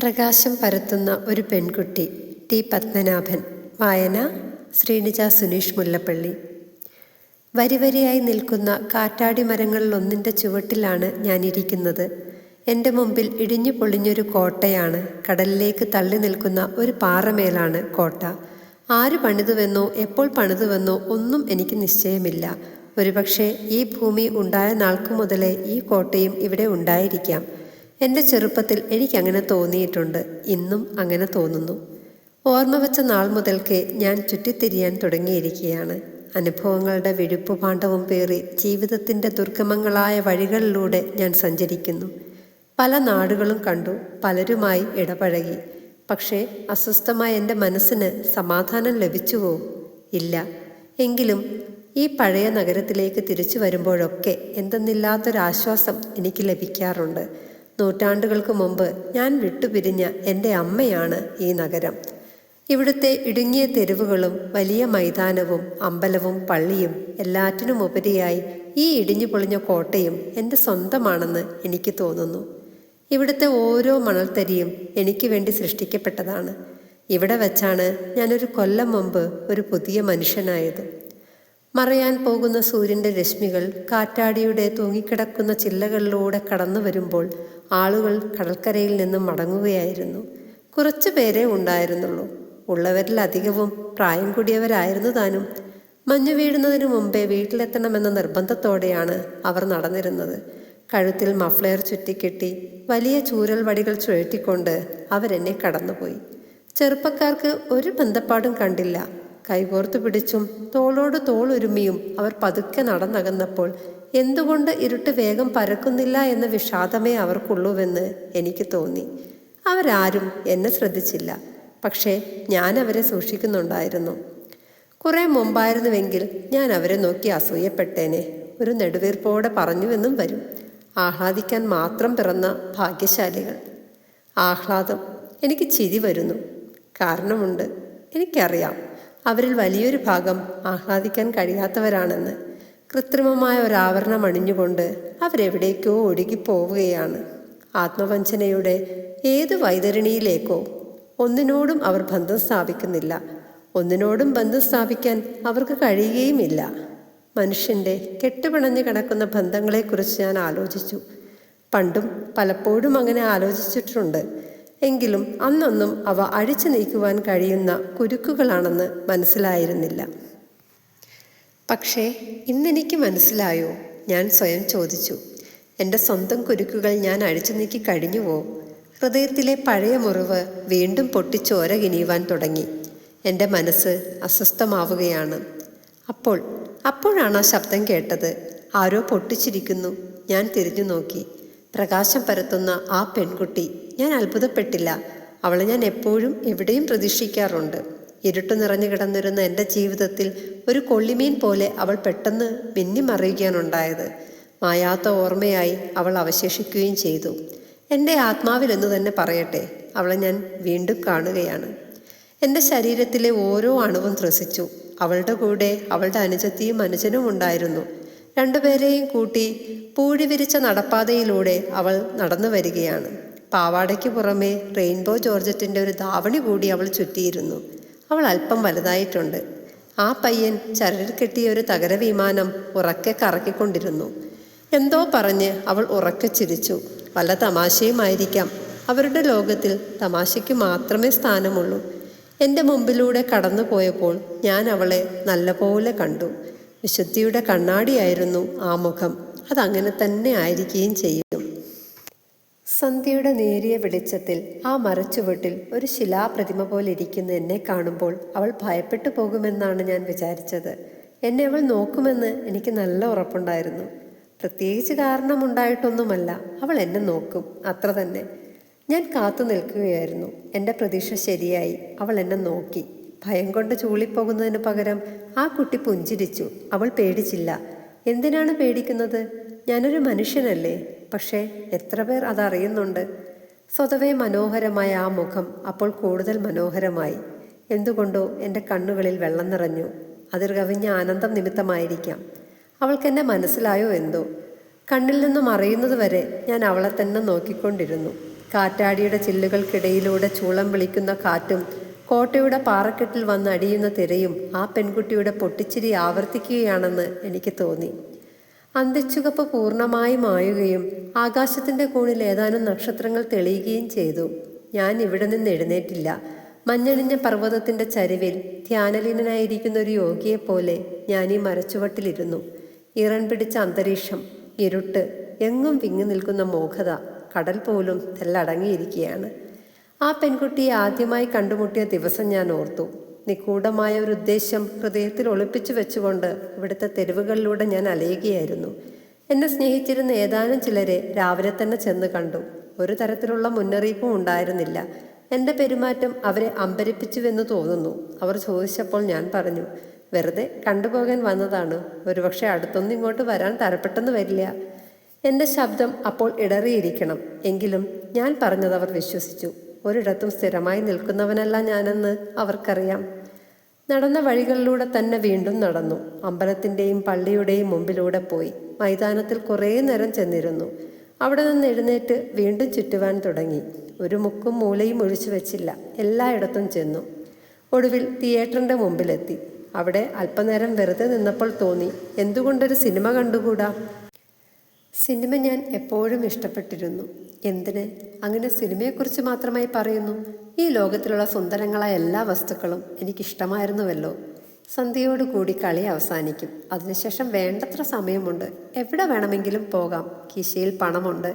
പ്രകാശം പരത്തുന്ന ഒരു പെൺകുട്ടി. ടി പത്മനാഭൻ. വായന ശ്രീനിജ സുനീഷ് മുല്ലപ്പള്ളി. വരിവരിയായി നിൽക്കുന്ന കാറ്റാടി മരങ്ങളിലൊന്നിൻ്റെ ചുവട്ടിലാണ് ഞാനിരിക്കുന്നത്. എൻ്റെ മുമ്പിൽ ഇടിഞ്ഞു പൊളിഞ്ഞൊരു കോട്ടയാണ്. കടലിലേക്ക് തള്ളി നിൽക്കുന്ന ഒരു പാറമേലാണ് കോട്ട. ആര് പണിതുവെന്നോ എപ്പോൾ പണിതുവെന്നോ ഒന്നും എനിക്ക് നിശ്ചയമില്ല. ഒരുപക്ഷെ ഈ ഭൂമി ഉണ്ടായ നാൾക്കു മുതലേ ഈ കോട്ടയും ഇവിടെ ഉണ്ടായിരിക്കാം. എൻ്റെ ചെറുപ്പത്തിൽ എനിക്കങ്ങനെ തോന്നിയിട്ടുണ്ട്. ഇന്നും അങ്ങനെ തോന്നുന്നു. ഓർമ്മ വെച്ച നാൾ മുതൽക്കേ ഞാൻ ചുറ്റിത്തിരിയാൻ തുടങ്ങിയിരിക്കുകയാണ്. അനുഭവങ്ങളുടെ വിഴുപ്പുപാണ്ഡവും പേറി ജീവിതത്തിൻ്റെ ദുർഗമങ്ങളായ വഴികളിലൂടെ ഞാൻ സഞ്ചരിക്കുന്നു. പല നാടുകളും കണ്ടു, പലരുമായി ഇടപഴകി. പക്ഷേ അസ്വസ്ഥമായ എൻ്റെ മനസ്സിന് സമാധാനം ലഭിച്ചുവോ? ഇല്ല. എങ്കിലും ഈ പഴയ നഗരത്തിലേക്ക് തിരിച്ചു വരുമ്പോഴൊക്കെ എന്തെന്നില്ലാത്തൊരാശ്വാസം എനിക്ക് ലഭിക്കാറുണ്ട്. നൂറ്റാണ്ടുകൾക്ക് മുമ്പ് ഞാൻ വിട്ടുപിരിഞ്ഞ എൻ്റെ അമ്മയാണ് ഈ നഗരം. ഇവിടുത്തെ ഇടുങ്ങിയ തെരുവുകളും വലിയ മൈതാനവും അമ്പലവും പള്ളിയും എല്ലാറ്റിനുമുപരിയായി ഈ ഇടിഞ്ഞു പൊളിഞ്ഞ കോട്ടയും എൻ്റെ സ്വന്തമാണെന്ന് എനിക്ക് തോന്നുന്നു. ഇവിടുത്തെ ഓരോ മണൽത്തരിയും എനിക്ക് വേണ്ടി സൃഷ്ടിക്കപ്പെട്ടതാണ്. ഇവിടെ വച്ചാണ് ഞാനൊരു കൊല്ലം മുമ്പ് ഒരു പുതിയ മനുഷ്യനായത്. മറയാൻ പോകുന്ന സൂര്യൻ്റെ രശ്മികൾ കാറ്റാടിയുടെ തൂങ്ങിക്കിടക്കുന്ന ചില്ലകളിലൂടെ കടന്നു വരുമ്പോൾ ആളുകൾ കടൽക്കരയിൽ നിന്നും മടങ്ങുകയായിരുന്നു. കുറച്ചു പേരേ ഉണ്ടായിരുന്നുള്ളൂ. ഉള്ളവരിലധികവും പ്രായം കൂടിയവരായിരുന്നു താനും. മഞ്ഞു വീഴുന്നതിന് മുമ്പേ വീട്ടിലെത്തണമെന്ന നിർബന്ധത്തോടെയാണ് അവർ നടന്നിരുന്നത്. കഴുത്തിൽ മഫ്ലെയർ ചുറ്റിക്കെട്ടി വലിയ ചൂരൽ വടികൾ ചുഴറ്റിക്കൊണ്ട് അവരെന്നെ കടന്നുപോയി. ചെറുപ്പക്കാർക്ക് ഒരു ബന്ധപ്പാടും കണ്ടില്ല. കൈകോർത്തു പിടിച്ചും തോളോട് തോളൊരുമിയും അവർ പതുക്കെ നടന്നകന്നപ്പോൾ എന്തുകൊണ്ട് ഇരുട്ട് വേഗം പരക്കുന്നില്ല എന്ന വിഷാദമേ അവർക്കുള്ളൂവെന്ന് എനിക്ക് തോന്നി. അവരാരും എന്നെ ശ്രദ്ധിച്ചില്ല. പക്ഷേ ഞാൻ അവരെ സൂക്ഷിക്കുന്നുണ്ടായിരുന്നു. കുറേ മുമ്പായിരുന്നുവെങ്കിൽ ഞാൻ അവരെ നോക്കി അസൂയപ്പെട്ടേനെ. ഒരു നെടുവീർപ്പോടെ പറഞ്ഞുവെന്നും വരും. ആഹ്ലാദിക്കാൻ മാത്രം പിറന്ന ഭാഗ്യശാലികൾ. ആഹ്ലാദം. എനിക്ക് ചിരി വരുന്നു. കാരണമുണ്ട്. എനിക്കറിയാം അവരിൽ വലിയൊരു ഭാഗം ആഹ്ലാദിക്കാൻ കഴിയാത്തവരാണെന്ന്. കൃത്രിമമായ ഒരാവരണം അണിഞ്ഞുകൊണ്ട് അവരെവിടേക്കോ ഒഴുകിപ്പോവുകയാണ്. ആത്മവഞ്ചനയുടെ ഏത് വൈതരണിയിലേക്കോ. ഒന്നിനോടും അവർ ബന്ധം സ്ഥാപിക്കുന്നില്ല. ഒന്നിനോടും ബന്ധം സ്ഥാപിക്കാൻ അവർക്ക് കഴിയുകയുമില്ല. മനുഷ്യൻ്റെ കെട്ടുപിണഞ്ഞു കിടക്കുന്ന ബന്ധങ്ങളെക്കുറിച്ച് ഞാൻ ആലോചിച്ചു. പണ്ടും പലപ്പോഴും അങ്ങനെ ആലോചിച്ചിട്ടുണ്ട്. എങ്കിലും അന്നൊന്നും അവ അഴിച്ചു നീക്കുവാൻ കഴിയുന്ന കുരുക്കുകളാണെന്ന് മനസ്സിലായിരുന്നില്ല. പക്ഷേ ഇന്നെനിക്ക് മനസ്സിലായോ? ഞാൻ സ്വയം ചോദിച്ചു. എൻ്റെ സ്വന്തം കുരുക്കുകൾ ഞാൻ അഴിച്ചു നീക്കി കഴിഞ്ഞുവോ? ഹൃദയത്തിലെ പഴയ മുറിവ് വീണ്ടും പൊട്ടിച്ചോര കിനിയുവാൻ തുടങ്ങി. എൻ്റെ മനസ്സ് അസ്വസ്ഥമാവുകയാണ്. അപ്പോഴാണ് ആ ശബ്ദം കേട്ടത്. ആരോ പൊട്ടിച്ചിരിക്കുന്നു. ഞാൻ തിരിഞ്ഞു നോക്കി. പ്രകാശം പരത്തുന്ന ആ പെൺകുട്ടി. ഞാൻ അത്ഭുതപ്പെട്ടില്ല. അവളെ ഞാൻ എപ്പോഴും എവിടെയും പ്രതീക്ഷിക്കാറുണ്ട്. ഇരുട്ടു നിറഞ്ഞു കിടന്നിരുന്ന എൻ്റെ ജീവിതത്തിൽ ഒരു കൊള്ളിമീൻ പോലെ അവൾ പെട്ടെന്ന് മിന്നിമറിയുകയാണുണ്ടായത്. മായാത്ത ഓർമ്മയായി അവൾ അവശേഷിക്കുകയും ചെയ്തു. എൻ്റെ ആത്മാവിലെന്ന് തന്നെ പറയട്ടെ, അവളെ ഞാൻ വീണ്ടും കാണുകയാണ്. എൻ്റെ ശരീരത്തിലെ ഓരോ അണുവും ത്രസിച്ചു. അവളുടെ കൂടെ അവളുടെ അനുജത്തിയും അനുജനും ഉണ്ടായിരുന്നു. രണ്ടുപേരെയും കൂട്ടി പൂഴി വിരിച്ച നടപ്പാതയിലൂടെ അവൾ നടന്നു വരികയാണ്. പാവാടയ്ക്ക് പുറമെ റെയിൻബോ ജോർജറ്റിൻ്റെ ഒരു ധാവണി കൂടി അവൾ ചുറ്റിയിരുന്നു. അവൾ അല്പം വലുതായിട്ടുണ്ട്. ആ പയ്യൻ ചരടിൽ കെട്ടിയ ഒരു തകര വിമാനം ഉറക്കെ കറക്കിക്കൊണ്ടിരുന്നു. എന്തോ പറഞ്ഞ് അവൾ ഉറക്കെ ചിരിച്ചു. വല്ല തമാശയുമായിരിക്കാം. അവരുടെ ലോകത്തിൽ തമാശയ്ക്ക് മാത്രമേ സ്ഥാനമുള്ളൂ. എൻ്റെ മുമ്പിലൂടെ കടന്നു പോയപ്പോൾ ഞാൻ അവളെ നല്ലപോലെ കണ്ടു. വിശുദ്ധിയുടെ കണ്ണാടിയായിരുന്നു ആ മുഖം. അതങ്ങനെ തന്നെ ആയിരിക്കുകയും ചെയ്യും. സന്ധ്യയുടെ നേരിയ വെളിച്ചത്തിൽ ആ മരച്ചുവട്ടിൽ ഒരു ശിലാപ്രതിമ പോലെ ഇരിക്കുന്ന എന്നെ കാണുമ്പോൾ അവൾ ഭയപ്പെട്ടു പോകുമെന്നാണ് ഞാൻ വിചാരിച്ചത്. എന്നെ അവൾ നോക്കുമെന്ന് എനിക്ക് നല്ല ഉറപ്പുണ്ടായിരുന്നു. പ്രത്യേകിച്ച് കാരണമുണ്ടായിട്ടൊന്നുമല്ല. അവൾ എന്നെ നോക്കും, അത്ര തന്നെ. ഞാൻ കാത്തു നിൽക്കുകയായിരുന്നു. എൻ്റെ പ്രതീക്ഷ ശരിയായി. അവൾ എന്നെ നോക്കി. ഭയം കൊണ്ട് ചൂളിപ്പോകുന്നതിന് പകരം ആ കുട്ടി പുഞ്ചിരിച്ചു. അവൾ പേടിച്ചില്ല. എന്തിനാണ് പേടിക്കുന്നത്? ഞാനൊരു മനുഷ്യനല്ലേ. പക്ഷേ എത്ര പേർ അതറിയുന്നുണ്ട്? സ്വതവേ മനോഹരമായ ആ മുഖം അപ്പോൾ കൂടുതൽ മനോഹരമായി. എന്തുകൊണ്ടോ എൻ്റെ കണ്ണുകളിൽ വെള്ളം നിറഞ്ഞു. അതിർകവിഞ്ഞ ആനന്ദം നിമിത്തമായിരിക്കാം. അവൾക്കെന്നെ മനസ്സിലായോ എന്തോ. കണ്ണിൽ നിന്നും അറിയുന്നത് വരെ ഞാൻ അവളെ തന്നെ നോക്കിക്കൊണ്ടിരുന്നു. കാറ്റാടിയുടെ ചില്ലുകൾക്കിടയിലൂടെ ചൂളം വിളിക്കുന്ന കാറ്റും കോട്ടയുടെ പാറക്കെട്ടിൽ വന്നടിയുന്ന തിരയും ആ പെൺകുട്ടിയുടെ പൊട്ടിച്ചിരി ആവർത്തിക്കുകയാണെന്ന് എനിക്ക് തോന്നി. അന്തിച്ചുകപ്പ് പൂർണ്ണമായി മായുകയും ആകാശത്തിൻ്റെ കോണിൽ ഏതാനും നക്ഷത്രങ്ങൾ തെളിയുകയും ചെയ്തു. ഞാൻ ഇവിടെ നിന്ന് എഴുന്നേറ്റില്ല. മഞ്ഞണിഞ്ഞ പർവ്വതത്തിൻ്റെ ചരിവിൽ ധ്യാനലീനനായിരിക്കുന്ന ഒരു യോഗിയെപ്പോലെ ഞാൻ ഈ മരച്ചുവട്ടിലിരുന്നു. ഇറൻ പിടിച്ച അന്തരീക്ഷം, ഇരുട്ട്, എങ്ങും വിങ്ങി നിൽക്കുന്ന മോഹത, കടൽ പോലും തെല്ലടങ്ങിയിരിക്കുകയാണ്. ആ പെൺകുട്ടിയെ ആദ്യമായി കണ്ടുമുട്ടിയ ദിവസം ഞാൻ ഓർത്തു. നിഗൂഢമായ ഒരു ഉദ്ദേശം ഹൃദയത്തിൽ ഒളിപ്പിച്ചു വെച്ചുകൊണ്ട് ഇവിടുത്തെ തെരുവുകളിലൂടെ ഞാൻ അലയുകയായിരുന്നു. എന്നെ സ്നേഹിച്ചിരുന്ന ഏതാനും ചിലരെ രാവിലെ തന്നെ ചെന്ന് കണ്ടു. ഒരു തരത്തിലുള്ള മുന്നറിയിപ്പും ഉണ്ടായിരുന്നില്ല. എൻ്റെ പെരുമാറ്റം അവരെ അമ്പരിപ്പിച്ചുവെന്ന് തോന്നുന്നു. അവർ ചോദിച്ചപ്പോൾ ഞാൻ പറഞ്ഞു, വെറുതെ കണ്ടുപോകാൻ വന്നതാണ്. ഒരുപക്ഷെ അടുത്തൊന്നും ഇങ്ങോട്ട് വരാൻ തരപ്പെട്ടെന്ന് വരില്ല. എൻ്റെ ശബ്ദം അപ്പോൾ ഇടറിയിരിക്കണം. എങ്കിലും ഞാൻ പറഞ്ഞത് അവർ വിശ്വസിച്ചു. ഒരിടത്തും സ്ഥിരമായി നിൽക്കുന്നവനല്ല ഞാനെന്ന് അവർക്കറിയാം. നടന്ന വഴികളിലൂടെ തന്നെ വീണ്ടും നടന്നു. അമ്പലത്തിൻ്റെയും പള്ളിയുടെയും മുമ്പിലൂടെ പോയി മൈതാനത്തിൽ കുറേ നേരം ചെന്നിരുന്നു. അവിടെ നിന്ന് എഴുന്നേറ്റ് വീണ്ടും ചുറ്റുവാൻ തുടങ്ങി. ഒരു മുക്കും മൂലയും ഒഴിച്ചു വെച്ചില്ല. എല്ലായിടത്തും ചെന്നു. ഒടുവിൽ തിയേറ്ററിൻ്റെ മുമ്പിലെത്തി. അവിടെ അല്പനേരം വെറുതെ നിന്നപ്പോൾ തോന്നി, എന്തുകൊണ്ടൊരു സിനിമ കണ്ടുകൂടാ? സിനിമ ഞാൻ എപ്പോഴും ഇഷ്ടപ്പെട്ടിരുന്നു. എന്തിന് അങ്ങനെ സിനിമയെക്കുറിച്ച് മാത്രമായി പറയുന്നു? ഈ ലോകത്തിലുള്ള സുന്ദരങ്ങളായ എല്ലാ വസ്തുക്കളും എനിക്കിഷ്ടമായിരുന്നുവല്ലോ. സന്ധ്യയോടുകൂടി കളി അവസാനിക്കും. അതിനുശേഷം വേണ്ടത്ര സമയമുണ്ട്. എവിടെ വേണമെങ്കിലും പോകാം. കീശയിൽ പണമുണ്ട്.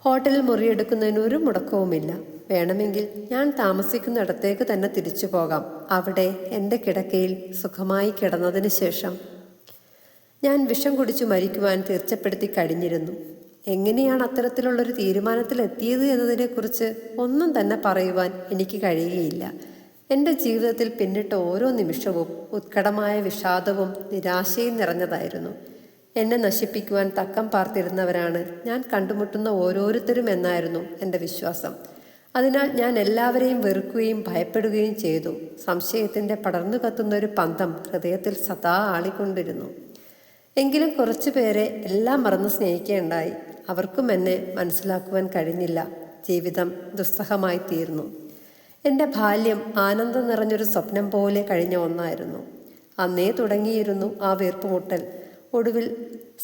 ഹോട്ടലിൽ മുറിയെടുക്കുന്നതിന് ഒരു മുടക്കവുമില്ല. വേണമെങ്കിൽ ഞാൻ താമസിക്കുന്നിടത്തേക്ക് തന്നെ തിരിച്ചു പോകാം. അവിടെ എൻ്റെ കിടക്കയിൽ സുഖമായി കിടന്നതിന് ശേഷം ഞാൻ വിഷം കുടിച്ചു മരിക്കുവാൻ തീർച്ചപ്പെടുത്തി കഴിഞ്ഞിരുന്നു. എങ്ങനെയാണ് അത്തരത്തിലുള്ളൊരു തീരുമാനത്തിലെത്തിയത് എന്നതിനെക്കുറിച്ച് ഒന്നും തന്നെ പറയുവാൻ എനിക്ക് കഴിയുകയില്ല. എൻ്റെ ജീവിതത്തിൽ പിന്നിട്ട ഓരോ നിമിഷവും ഉത്കടമായ വിഷാദവും നിരാശയും നിറഞ്ഞതായിരുന്നു. എന്നെ നശിപ്പിക്കുവാൻ തക്കം പാർത്തിരുന്നവരാണ് ഞാൻ കണ്ടുമുട്ടുന്ന ഓരോരുത്തരും എന്നായിരുന്നു എൻ്റെ വിശ്വാസം. അതിനാൽ ഞാൻ എല്ലാവരെയും വെറുക്കുകയും ഭയപ്പെടുകയും ചെയ്തു. സംശയത്തിൻ്റെ പടർന്നു കത്തുന്ന ഒരു പന്തം ഹൃദയത്തിൽ സദാ ആളിക്കൊണ്ടിരുന്നു. എങ്കിലും കുറച്ചു പേരെ എല്ലാം മറന്ന് സ്നേഹിക്കുകയുണ്ടായി. അവർക്കും എന്നെ മനസ്സിലാക്കുവാൻ കഴിഞ്ഞില്ല. ജീവിതം ദുസ്സഹമായി തീർന്നു. എൻ്റെ ബാല്യം ആനന്ദം നിറഞ്ഞൊരു സ്വപ്നം പോലെ കഴിഞ്ഞ ഒന്നായിരുന്നു. അന്നേ തുടങ്ങിയിരുന്നു ആ വീർപ്പുമുട്ടൽ. ഒടുവിൽ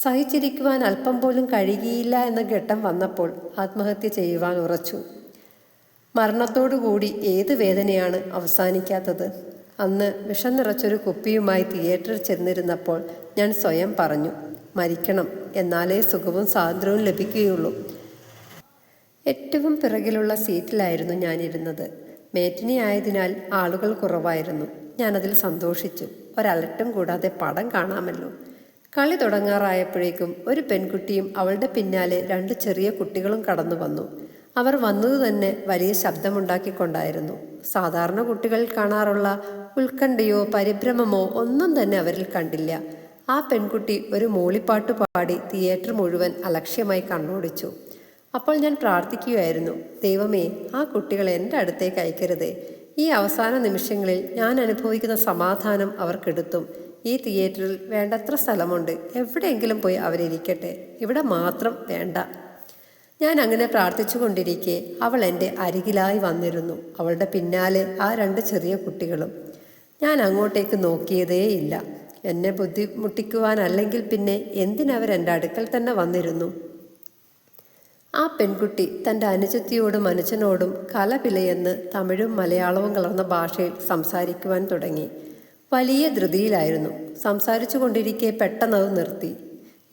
സഹിച്ചിരിക്കുവാൻ അല്പം പോലും കഴിയുകയില്ല എന്ന ഘട്ടം വന്നപ്പോൾ ആത്മഹത്യ ചെയ്യുവാൻ ഉറച്ചു. മരണത്തോടുകൂടി ഏത് വേദനയാണ് അവസാനിക്കാത്തത്? അന്ന് വിഷം നിറച്ചൊരു കുപ്പിയുമായി തിയേറ്ററിൽ ചെന്നിരുന്നപ്പോൾ ഞാൻ സ്വയം പറഞ്ഞു, മരിക്കണം, എന്നാലേ സുഖവും സ്വാതന്ത്ര്യവും ലഭിക്കുകയുള്ളൂ. ഏറ്റവും പിറകിലുള്ള സീറ്റിലായിരുന്നു ഞാനിരുന്നത്. മേറ്റിനി ആയതിനാൽ ആളുകൾ കുറവായിരുന്നു. ഞാനതിൽ സന്തോഷിച്ചു. ഒരലട്ടും കൂടാതെ പടം കാണാമല്ലോ. കളി തുടങ്ങാറായപ്പോഴേക്കും ഒരു പെൺകുട്ടിയും അവളുടെ പിന്നാലെ 2 ചെറിയ കുട്ടികളും കടന്നു വന്നു. അവർ വന്നത് തന്നെ വലിയ ശബ്ദമുണ്ടാക്കിക്കൊണ്ടായിരുന്നു. സാധാരണ കുട്ടികളിൽ കാണാറുള്ള ഉത്കണ്ഠയോ പരിഭ്രമമോ ഒന്നും തന്നെ അവരിൽ കണ്ടില്ല. ആ പെൺകുട്ടി ഒരു മൂളിപ്പാട്ട് പാടി തിയേറ്റർ മുഴുവൻ അലക്ഷ്യമായി കണ്ണോടിച്ചു. അപ്പോൾ ഞാൻ പ്രാർത്ഥിക്കുകയായിരുന്നു, ദൈവമേ, ആ കുട്ടികളെ എൻ്റെ അടുത്തേക്ക് അയക്കരുതേ. ഈ അവസാന നിമിഷങ്ങളിൽ ഞാൻ അനുഭവിക്കുന്ന സമാധാനം അവർക്കെടുത്തും. ഈ തിയേറ്ററിൽ വേണ്ടത്ര സ്ഥലമുണ്ട്. എവിടെയെങ്കിലും പോയി അവരിയ്ക്കട്ടെ. ഇവിടെ മാത്രം വേണ്ട. ഞാൻ അങ്ങനെ പ്രാർത്ഥിച്ചു കൊണ്ടിരിക്കെ അവൾ എൻ്റെ അരികിലായി വന്നിരുന്നു. അവളുടെ പിന്നാലെ ആ 2 ചെറിയ കുട്ടികളും. ഞാൻ അങ്ങോട്ടേക്ക് നോക്കിയതേയില്ല. എന്നെ ബുദ്ധിമുട്ടിക്കുവാനല്ലെങ്കിൽ പിന്നെ എന്തിനവരെൻ്റെ അടുക്കൽ തന്നെ വന്നിരുന്നു? ആ പെൺകുട്ടി തൻ്റെ അനുജത്തിയോടും അനുജനോടും കലപിലയെന്ന് തമിഴും മലയാളവും കലർന്ന ഭാഷയിൽ സംസാരിക്കുവാൻ തുടങ്ങി. വലിയ ധൃതിയിലായിരുന്നു. സംസാരിച്ചു കൊണ്ടിരിക്കെ പെട്ടെന്നത് നിർത്തി.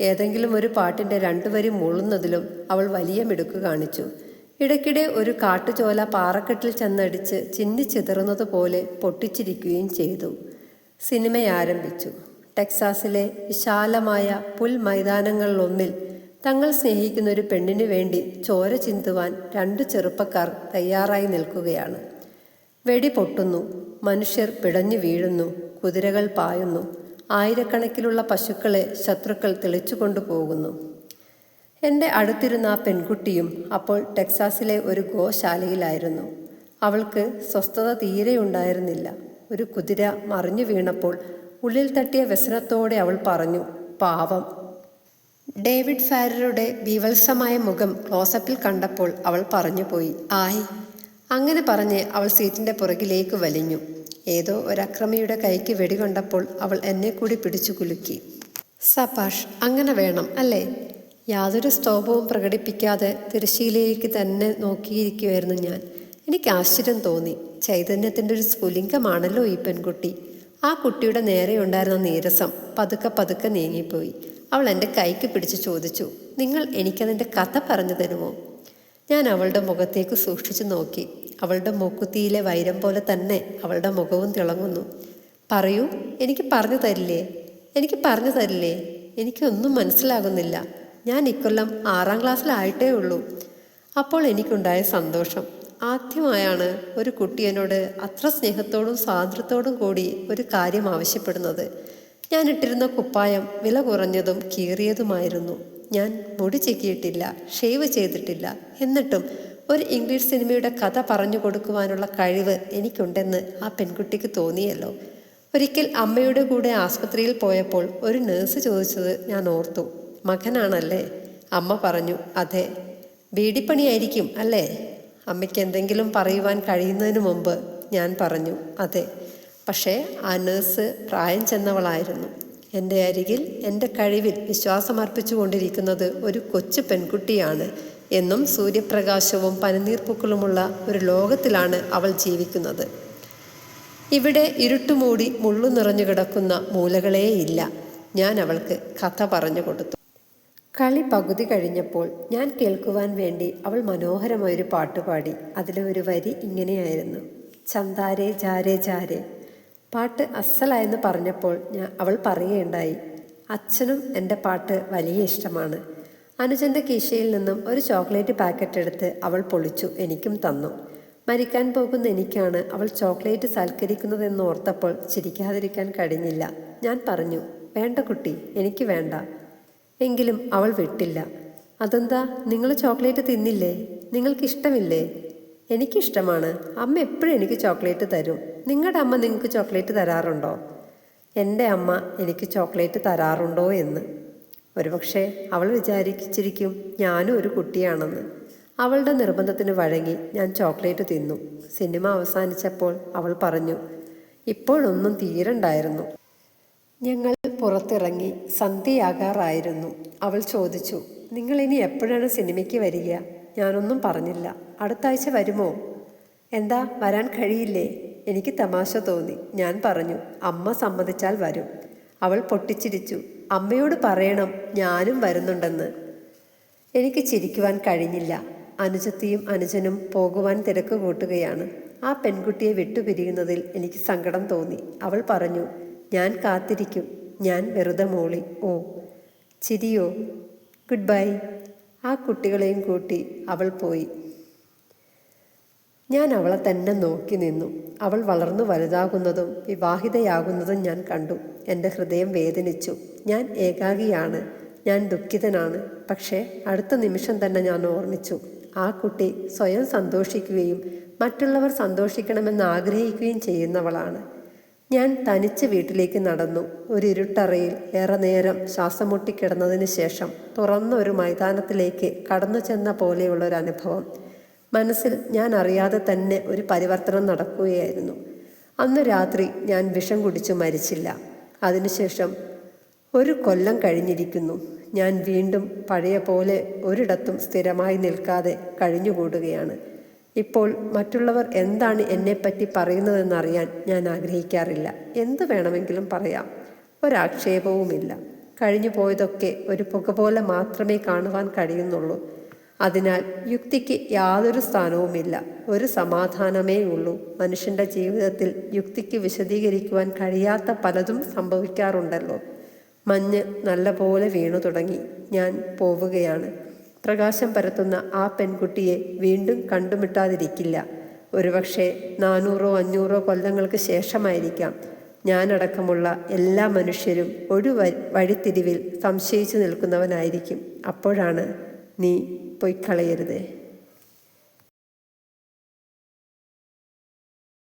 ഏതെങ്കിലും ഒരു പാട്ടിൻ്റെ 2 വരി മൂളുന്നതിലും അവൾ വലിയ മിടുക്ക് കാണിച്ചു. ഇടയ്ക്കിടെ ഒരു കാട്ടുചോല പാറക്കെട്ടിൽ ചെന്നടിച്ച് ചിന്നിച്ചിതറുന്നത് പോലെ പൊട്ടിച്ചിരിക്കുകയും ചെയ്തു. സിനിമ ആരംഭിച്ചു. ടെക്സാസിലെ വിശാലമായ പുൽമൈതാനങ്ങളിലൊന്നിൽ തങ്ങൾ സ്നേഹിക്കുന്ന ഒരു പെണ്ണിനു വേണ്ടി ചോര ചിന്തുവാൻ 2 ചെറുപ്പക്കാർ തയ്യാറായി നിൽക്കുകയാണ്. വെടി പൊട്ടുന്നു. മനുഷ്യർ പിടഞ്ഞു വീഴുന്നു. കുതിരകൾ പായുന്നു. ആയിരക്കണക്കിലുള്ള പശുക്കളെ ശത്രുക്കൾ തെളിച്ചു കൊണ്ടുപോകുന്നു. എൻ്റെ അടുത്തിരുന്ന ആ പെൺകുട്ടിയും അപ്പോൾ ടെക്സാസിലെ ഒരു ഗോശാലയിലായിരുന്നു. അവൾക്ക് സ്വസ്ഥത തീരെയുണ്ടായിരുന്നില്ല. ഒരു കുതിര മറിഞ്ഞു വീണപ്പോൾ ഉള്ളിൽ തട്ടിയ വ്യസനത്തോടെ അവൾ പറഞ്ഞു, പാവം. ഡേവിഡ് ഫാരറുടെ ബീഭത്സമായ മുഖം ക്ലോസപ്പിൽ കണ്ടപ്പോൾ അവൾ പറഞ്ഞുപോയി, ആയ്. അങ്ങനെ പറഞ്ഞ് അവൾ സീറ്റിൻ്റെ പുറകിലേക്ക് വലിഞ്ഞു. ഏതോ ഒരക്രമിയുടെ കൈക്ക് വെടികൊണ്ടപ്പോൾ അവൾ എന്നെ കൂടി പിടിച്ചു കുലുക്കി. സപാഷ്, അങ്ങനെ വേണം അല്ലേ? യാതൊരു സ്തോഭവും പ്രകടിപ്പിക്കാതെ തിരശ്ശീലയിലേക്ക് തന്നെ നോക്കിയിരിക്കുമായിരുന്നു ഞാൻ. എനിക്ക് ആശ്ചര്യം തോന്നി. ചൈതന്യത്തിൻ്റെ ഒരു സ്ഫുലിംഗമാണല്ലോ ഈ പെൺകുട്ടി. ആ കുട്ടിയുടെ നേരെ ഉണ്ടായിരുന്ന നീരസം പതുക്കെ പതുക്കെ നീങ്ങിപ്പോയി. അവൾ എൻ്റെ കൈക്ക് പിടിച്ച് ചോദിച്ചു, നിങ്ങൾ എനിക്കതിൻ്റെ കഥ പറഞ്ഞു തരുമോ? ഞാൻ അവളുടെ മുഖത്തേക്ക് സൂക്ഷിച്ചു നോക്കി. അവളുടെ മൂക്കുത്തിയിലെ വൈരം പോലെ തന്നെ അവളുടെ മുഖവും തിളങ്ങുന്നു. പറയൂ, എനിക്ക് പറഞ്ഞു തരില്ലേ? എനിക്ക് പറഞ്ഞു തരില്ലേ? എനിക്കൊന്നും മനസ്സിലാകുന്നില്ല. ഞാൻ ഇക്കൊല്ലം 6ാം ക്ലാസ്സിലായിട്ടേ ഉള്ളൂ. അപ്പോൾ എനിക്കുണ്ടായ സന്തോഷം. ആദ്യമായാണ് ഒരു കുട്ടി എന്നോട് അത്ര സ്നേഹത്തോടും സ്വാതന്ത്ര്യത്തോടും കൂടി ഒരു കാര്യം ആവശ്യപ്പെടുന്നത്. ഞാൻ ഇട്ടിരുന്ന കുപ്പായം വില കുറഞ്ഞതും കീറിയതുമായിരുന്നു. ഞാൻ മുടി ചെക്കിയിട്ടില്ല, ഷേവ് ചെയ്തിട്ടില്ല. എന്നിട്ടും ഒരു ഇംഗ്ലീഷ് സിനിമയുടെ കഥ പറഞ്ഞു കൊടുക്കുവാനുള്ള കഴിവ് എനിക്കുണ്ടെന്ന് ആ പെൺകുട്ടിക്ക് തോന്നിയല്ലോ. ഒരിക്കൽ അമ്മയുടെ കൂടെ ആസ്പത്രിയിൽ പോയപ്പോൾ ഒരു നേഴ്സ് ചോദിച്ചത് ഞാൻ ഓർത്തു. മകനാണല്ലേ? അമ്മ പറഞ്ഞു, അതെ. ബീഡിപ്പണിയായിരിക്കും അല്ലേ? അമ്മയ്ക്ക് എന്തെങ്കിലും പറയുവാൻ കഴിയുന്നതിന് മുമ്പ് ഞാൻ പറഞ്ഞു, അതെ. പക്ഷേ ആ നേഴ്സ് പ്രായം ചെന്നവളായിരുന്നു. എൻ്റെ അരികിൽ എൻ്റെ കഴിവിൽ വിശ്വാസമർപ്പിച്ചു കൊണ്ടിരിക്കുന്നത് ഒരു കൊച്ചു പെൺകുട്ടിയാണ് എന്നും സൂര്യപ്രകാശവും പനിനീർപ്പൂക്കളുമുള്ള ഒരു ലോകത്തിലാണ് അവൾ ജീവിക്കുന്നത്. ഇവിടെ ഇരുട്ടുമൂടി മുള്ളു നിറഞ്ഞു കിടക്കുന്ന മൂലകളേയില്ല. ഞാൻ അവൾക്ക് കഥ പറഞ്ഞു കൊടുത്തു. കളി പകുതി കഴിഞ്ഞപ്പോൾ ഞാൻ കേൾക്കുവാൻ വേണ്ടി അവൾ മനോഹരമായൊരു പാട്ടുപാടി. അതിലെ ഒരു വരി ഇങ്ങനെയായിരുന്നു, ചന്താരേ ജാരേ ജാരേ. പാട്ട് അസലായെന്ന് പറഞ്ഞപ്പോൾ അവൾ പറയുകയുണ്ടായി, അച്ഛനും എൻ്റെ പാട്ട് വലിയ ഇഷ്ടമാണ്. അനുജൻ്റെ കീശയിൽ നിന്നും ഒരു ചോക്ലേറ്റ് പാക്കറ്റ് എടുത്ത് അവൾ പൊളിച്ചു എനിക്കും തന്നു. മരിക്കാൻ പോകുന്ന എനിക്കാണ് അവൾ ചോക്ലേറ്റ് സൽക്കരിക്കുന്നതെന്ന് ഓർത്തപ്പോൾ ചിരിക്കാതിരിക്കാൻ കഴിഞ്ഞില്ല. ഞാൻ പറഞ്ഞു, വേണ്ട കുട്ടി, എനിക്ക് വേണ്ട. എങ്കിലും അവൾ വിട്ടില്ല. അതെന്താ, നിങ്ങൾ ചോക്ലേറ്റ് തിന്നില്ലേ? നിങ്ങൾക്കിഷ്ടമില്ലേ? എനിക്കിഷ്ടമാണ്. അമ്മ എപ്പോഴും എനിക്ക് ചോക്ലേറ്റ് തരും. നിങ്ങളുടെ അമ്മ നിങ്ങൾക്ക് ചോക്ലേറ്റ് തരാറുണ്ടോ? എൻ്റെ അമ്മ എനിക്ക് ചോക്ലേറ്റ് തരാറുണ്ടോ എന്ന്. ഒരുപക്ഷെ അവൾ വിചാരിച്ചിരിക്കും ഞാനും ഒരു കുട്ടിയാണെന്ന്. അവളുടെ നിർബന്ധത്തിന് വഴങ്ങി ഞാൻ ചോക്ലേറ്റ് തിന്നു. സിനിമ അവസാനിച്ചപ്പോൾ അവൾ പറഞ്ഞു, ഇപ്പോഴൊന്നും തീരണ്ടായിരുന്നു. ഞങ്ങൾ പുറത്തിറങ്ങി. സന്ധ്യയാകാറായിരുന്നു. അവൾ ചോദിച്ചു, നിങ്ങളിനി എപ്പോഴാണ് സിനിമയ്ക്ക് വരിക? ഞാനൊന്നും പറഞ്ഞില്ല. അടുത്ത ആഴ്ച വരുമോ? എന്താ, വരാൻ കഴിയില്ലേ? എനിക്ക് തമാശ തോന്നി. ഞാൻ പറഞ്ഞു, അമ്മ സമ്മതിച്ചാൽ വരും. അവൾ പൊട്ടിച്ചിരിച്ചു. അമ്മയോട് പറയണം ഞാനും വരുന്നുണ്ടെന്ന്. എനിക്ക് ചിരിക്കുവാൻ കഴിഞ്ഞില്ല. അനുജത്തിയും അനുജനും പോകുവാൻ തിരക്ക് കൂട്ടുകയാണ്. ആ പെൺകുട്ടിയെ വിട്ടുപിരിയുന്നതിൽ എനിക്ക് സങ്കടം തോന്നി. അവൾ പറഞ്ഞു, ഞാൻ കാത്തിരിക്കും. ഞാൻ വെറുതെ മൂളി, ഓ. ചിരിയോ? Good bye. ആ കുട്ടികളെയും കൂട്ടി അവൾ പോയി. ഞാൻ അവളെ തന്നെ നോക്കി നിന്നു. അവൾ വളർന്നു വലുതാകുന്നതും വിവാഹിതയാകുന്നതും ഞാൻ കണ്ടു. എൻ്റെ ഹൃദയം വേദനിച്ചു. ഞാൻ ഏകാകിയാണ്. ഞാൻ ദുഃഖിതനാണ്. പക്ഷേ അടുത്ത നിമിഷം തന്നെ ഞാൻ ഓർമ്മിച്ചു, ആ കുട്ടി സ്വയം സന്തോഷിക്കുകയും മറ്റുള്ളവർ സന്തോഷിക്കണമെന്ന് ആഗ്രഹിക്കുകയും ചെയ്യുന്നവളാണ്. ഞാൻ തനിച്ച് വീട്ടിലേക്ക് നടന്നു. ഒരു ഇരുട്ടറയിൽ ഏറെ നേരം ശ്വാസം മുട്ടിക്കിടന്നതിന് ശേഷം തുറന്ന ഒരു മൈതാനത്തിലേക്ക് കടന്നു ചെന്ന പോലെയുള്ളൊരനുഭവം. മനസ്സിൽ ഞാൻ അറിയാതെ തന്നെ ഒരു പരിവർത്തനം നടക്കുകയായിരുന്നു. അന്ന് രാത്രി ഞാൻ വിഷം കുടിച്ചു മരിച്ചില്ല. അതിനുശേഷം 1 കൊല്ലം കഴിഞ്ഞിരിക്കുന്നു. ഞാൻ വീണ്ടും പഴയ പോലെ ഒരിടത്തും സ്ഥിരമായി നിൽക്കാതെ കഴിഞ്ഞുകൂടുകയാണ്. ഇപ്പോൾ മറ്റുള്ളവർ എന്താണ് എന്നെപ്പറ്റി പറയുന്നതെന്നറിയാൻ ഞാൻ ആഗ്രഹിക്കാറില്ല. എന്തു വേണമെങ്കിലും പറയാം. ഒരാക്ഷേപവുമില്ല. കഴിഞ്ഞു പോയതൊക്കെ ഒരു പുക പോലെ മാത്രമേ കാണുവാൻ കഴിയുന്നുള്ളൂ. അതിനാൽ യുക്തിക്ക് യാതൊരു സ്ഥാനവുമില്ല. ഒരു സമാധാനമേ ഉള്ളൂ. മനുഷ്യൻ്റെ ജീവിതത്തിൽ യുക്തിക്ക് വിശദീകരിക്കുവാൻ കഴിയാത്ത പലതും സംഭവിക്കാറുണ്ടല്ലോ. മഞ്ഞ് നല്ലപോലെ വീണു തുടങ്ങി. ഞാൻ പോവുകയാണ്. പ്രകാശം പരത്തുന്ന ആ പെൺകുട്ടിയെ വീണ്ടും കണ്ടുമുട്ടാതിരിക്കില്ല. ഒരുപക്ഷെ 400-500 കൊല്ലങ്ങൾക്ക് ശേഷമായിരിക്കാം. ഞാനടക്കമുള്ള എല്ലാ മനുഷ്യരും ഒരു വഴിത്തിരിവിൽ സംശയിച്ചു നിൽക്കുന്നവനായിരിക്കും. അപ്പോഴാണ് നീ പൊയ്ക്കളയരുതേ.